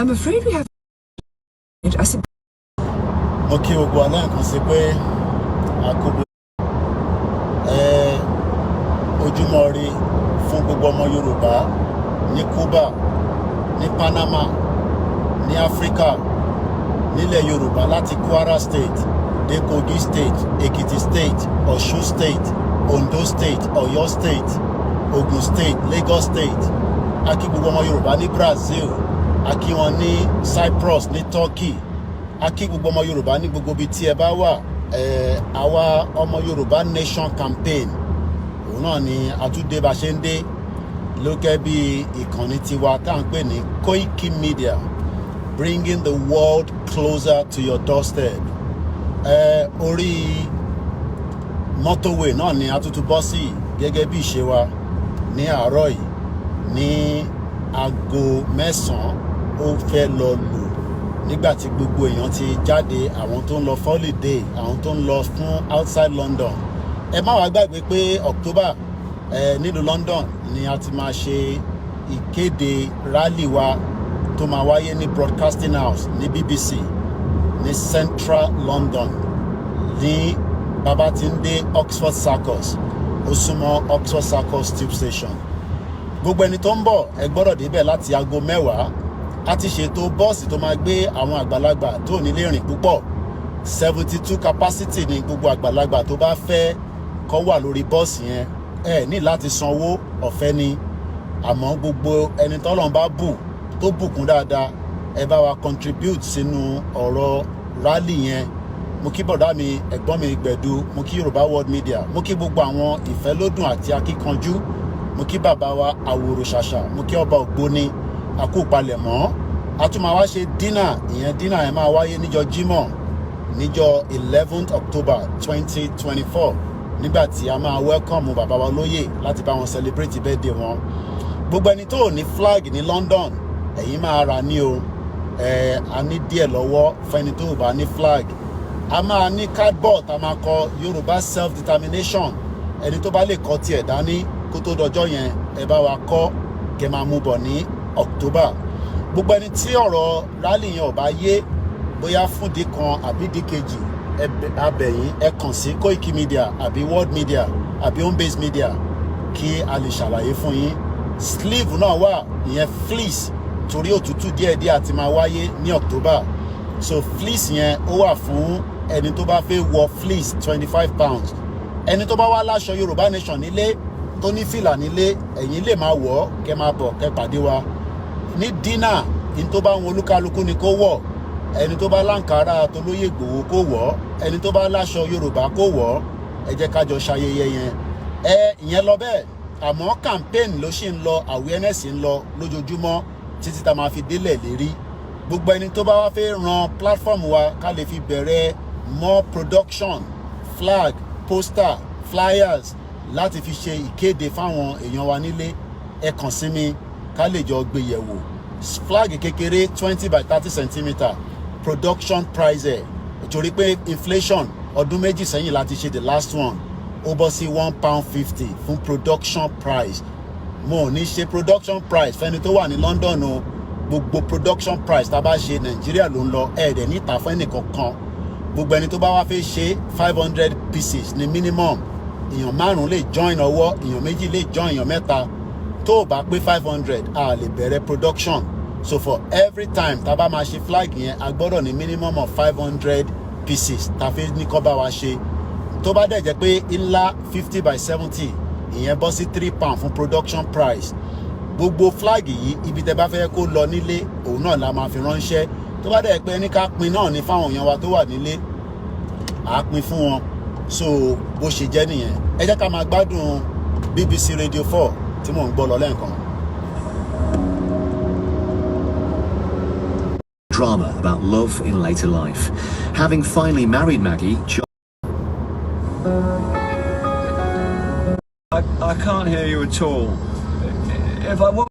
I'm afraid we have. I said. Okay, we go along and say pé àkóbò ojúmọ́ ire fún gbogbo ọmọ Yorùbá ní Cuba, ní Panama, ní Africa, nílẹ̀ Yorùbá láti Kwara State, dé Kogi State, Ekiti State, Ọ̀ṣun State, Ondo State, Ọ̀yọ́ State, Ogun State, Lagos State. A kí gbogbo ọmọ Yorùbá ní Brazil, a kí wọn ní Cyprus, ní Turkey. A kí gbogbo ọmọ Yorùbá ní gbogbo ibi tí ẹ bá wà. Àwa ọmọ Yoruba Nation campaign òun náà ni àtúndé bá ṣe ń dé lókè bí ìkànnì tiwa tá à ń pè ní Koiki Media, bringing the world closer to your doorstep. Orí motorway náà ni àtútù bọ́ sí gẹ́gẹ́ bí ìṣe wa ní àárọ̀ yìí ní aago 9 ó fẹ́ lọ lù nígbàtí gbogbo èèyàn ti jáde, àwọn tó ń lọ holiday, àwọn tó ń lọ fún outside London. Ẹ má wá gbàgbé pé October nílùú London ni a ti máa ṣe ìkéde rally wa tó máa wáyé ní Broadcasting House ní BBC ní Central London ní bàbá tí ń dé Oxford Circus, ó súnmọ́ Oxford Circus tube station. Gbogbo ẹni tó ń bọ̀ ẹ gbọ́dọ̀ débẹ̀ láti aago 10. A ti ṣètò bọ́ọ̀sì tó máa gbé àwọn àgbàlagbà tó nílé rìn púpọ̀. 72 capacity ni gbogbo àgbàlagbà tó bá fẹ́ kó wà lórí bọ́ọ̀sì yẹn. Ẹ ní láti sanwó, ọ̀fẹ́ ni. Àmọ́ gbogbo ẹni tọ́lọ́run bá bù tó bùkún dáadáa, ẹ bá wa contribute sínú ọ̀rọ̀ rally yẹn. Mo kí bọ̀dá mi, ẹ̀gbọ́n mi Gbẹ̀du, mo kí Yorùbá World Media, mo kí gbogbo àwọn ìfẹ́lódùn àti akíkanjú, mo kí bàbá wa Àwòrò Ṣàṣà, mo kí ọba Ògbóni, àkópalẹ̀mọ́. A tún máa wá ṣe dínà, ìyẹn dínà ẹ̀ máa wáyé níjọ́ Jímọ̀ níjọ́ 11th October 2024 nígbà tí a máa welcome bàbá wa lóyè láti bá wọn celebrate birthday wọn. Gbogbo ẹni tó ní flag ní London ẹ̀yin máa rà ní o. A ní díẹ̀ lọ́wọ́ fún ẹni tó bá ní flag. A máa ní cardboard, a máa kọ Yorùbá self determination. Ẹni tó bá lè kọ tiẹ̀ dání kó tó dọjọ́ yẹn ẹ bá wa kọ kẹ́ máa mú bọ̀ ní October. Gbogbo ẹni tí ọ̀rọ̀ rally yẹn ò bá yé bóyá fúndì kan àbí díkejì, abẹ̀yìn ẹ kàn sí Koiki Media àbí World Media àbí Home Base Media kí a lè ṣàlàyé fún yín. Sleeve náà wà, ìyẹn fleece, torí òtútù díẹ̀díẹ̀ àti máa wáyé ní October. So fleece yẹn ó wà fún ẹni tó bá fẹ́ wọ fleece 25 pounds. Ẹni tó bá wá láṣọ Yorùbá Nation nílé tó ní fìlà nílé, ẹ̀yin lè máa wọ̀ kẹ́ máa bọ̀ kẹ́ pàdé wa ní dínà. In tó bá wọn olúkálukú ni kó wọ̀. Ẹni tó bá láǹkárá tó lóyè Ìgbòho kó wọ̀, ẹni tó bá láṣọ Yorùbá kó wọ̀. Ẹ jẹ́ ká jọ ṣayẹyẹ yẹn. Ìyẹn lọ bẹ́ẹ̀. Àmọ́ campaign ló ṣì ń lọ, awareness ń lọ lójoojúmọ́ títí tá máa fi délẹ̀ lérí. Gbogbo ẹni tó bá wá fẹ́ ran platform wa ká lè fi bẹ̀rẹ̀ more production, flag, poster, flyers láti fi ṣe ìkéde fáwọn èèyàn wa nílé, ẹ kàn sí mi ká lè jọ gbé yẹ̀wò. Flag kékeré 20 by 30 centimeter, production price ẹ̀ torí pé inflation ọdún méjì sẹ́yìn láti ṣe the last one, ó bọ́ sí £1.50 fún production price. Mo ò ní ṣe production price fẹ́ni tó wà ní London o. Gbogbo production price tá a bá ṣe Nàìjíríà ló ń lọ, ẹ̀ẹ́dẹ̀ níta fún ẹnì kankan. Gbogbo ẹni tó bá wá fẹ́ ṣe 500 pieces ní minimum. Èèyàn 5 lè join ọwọ́, èèyàn 2 lè join, èèyàn 3. Tó o bá pé 500 a lè bẹ̀rẹ̀ production. So for every time tá a bá máa ṣe flag yẹn a gbọ́dọ̀ ní minimum of 500 pieces tá a fi ní kó bá wa ṣe. Tó bá dẹ̀ jẹ́ pé ńlá 50 by 70 ìyẹn bọ́ sí £3 fún production price. Gbogbo flag yìí ibi tẹ́ bá fẹ́ kó lọ nílé òun náà la máa fi ránṣẹ́. Tó bá dẹ̀ pé ní ká pin náà ní fáwọn èèyàn wa tó wà nílé, à á pin fún wọn. So bó ṣe jẹ́ nìyẹn. Ẹ jẹ́ ká máa gbádùn BBC Radio 4 tí mò ń gbọ́ lọ lẹ́ẹ̀kan. Drama about love in later life. Having finally married Maggie, I can't hear you at all. If I were,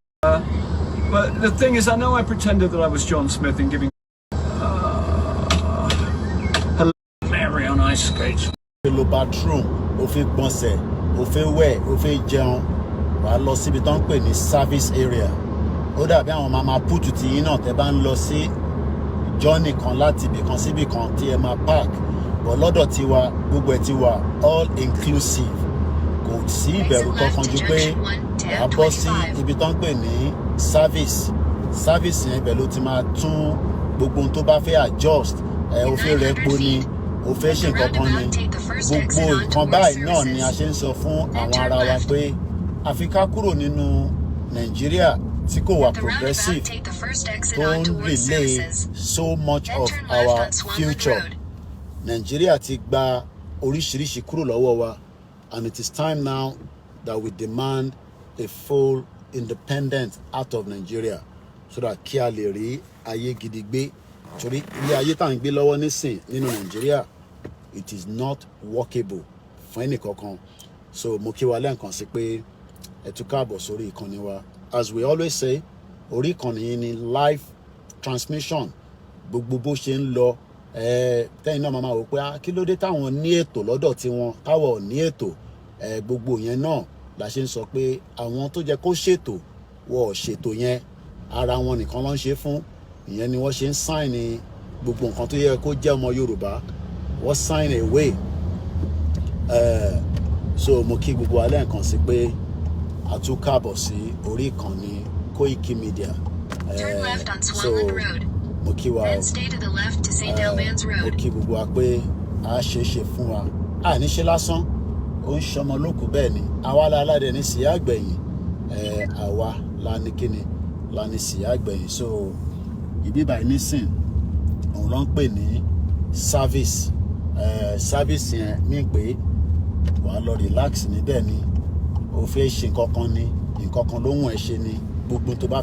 but the thing is, I know I pretended that I was John Smith in giving. Hello, Mary on ice skates. Lo bathroom, ó fẹ́ gbọ̀nsẹ̀, ó fẹ́ wẹ̀, ó fẹ́ jẹun. Wàá lọ síbi tó ń pè ní service area. ó dàbí àwọn máa put ti yín náà tẹ́ bá ń lọ sí journey kan láti ibì kan síbì kan tí ẹ máa park but lọ́dọ̀ tiwa gbogbo ẹ̀ ti wà all inclusive kò sí ìbẹ̀rù kankan ju pé wàá bọ́ sí ibi tó ń pè ní service yẹn ibẹ̀ ló ti máa tún gbogbo ohun tó bá fẹ́ adjust ó fẹ́ rẹ epo ni ó fẹ́ ṣe nǹkan kan ni gbogbo nǹkan báyìí náà ni a ṣe ń sọ fún àwọn ará wa pé àfi ká kúrò nínú Nàìjíríà tí kò wà progressive tó ń relay so much of our future. Nàìjíríà ti gba oríṣiríṣi kúrò lọ́wọ́ wa and it is time now that we demand a full independence out of Nigeria so that kí a lè rí ayé gidi gbé torí ilé ayé tá à ń gbé lọ́wọ́ nísìn nínú Nàìjíríà it is not workable fún ẹnì kankan so mo kí wa lẹ́ǹkan sí pé ẹ tún káàbọ̀ sórí ìkànnì wa as we always say orí ìkànnì yìí ni live transmission gbogbo bó ṣe ń lọ tẹ́yìn náà máa wò pé kí ló dé táwọn ní ètò lọ́dọ̀ tiwọn táwọn ò ní ètò gbogbo yẹn náà la ṣe ń sọ pé àwọn tó jẹ́ kó ṣètò wọ́n ò ṣètò yẹn ara wọn nìkan ló ń ṣe fún ìyẹn ni wọ́n ṣe ń sign gbogbo nǹkan tó yẹ kó jẹ́ ọmọ Yorùbá wọ́n sign away so mo kí gbogbo alẹ́ nǹkan sí pé a tún káàbọ̀ sí orí ìkànnì Koiki Media so mo kí wa mo kí gbogbo wa pé a ṣe é ṣe fún wa a ní ṣe lásán ó ń ṣọmọ lókù bẹ́ẹ̀ ni àwa aládé ní síyá àgbẹ̀yìn àwa la ní kíni la ní síyá àgbẹ̀yìn so ìbí báyìí nísìn òun ló ń pè ní service yẹn mí pé wàá lọ relax níbẹ̀ ni ó fẹ́ ṣe nǹkan kan ní nǹkan kan ló wùn ẹ́ ṣe ni gbogbo tó bá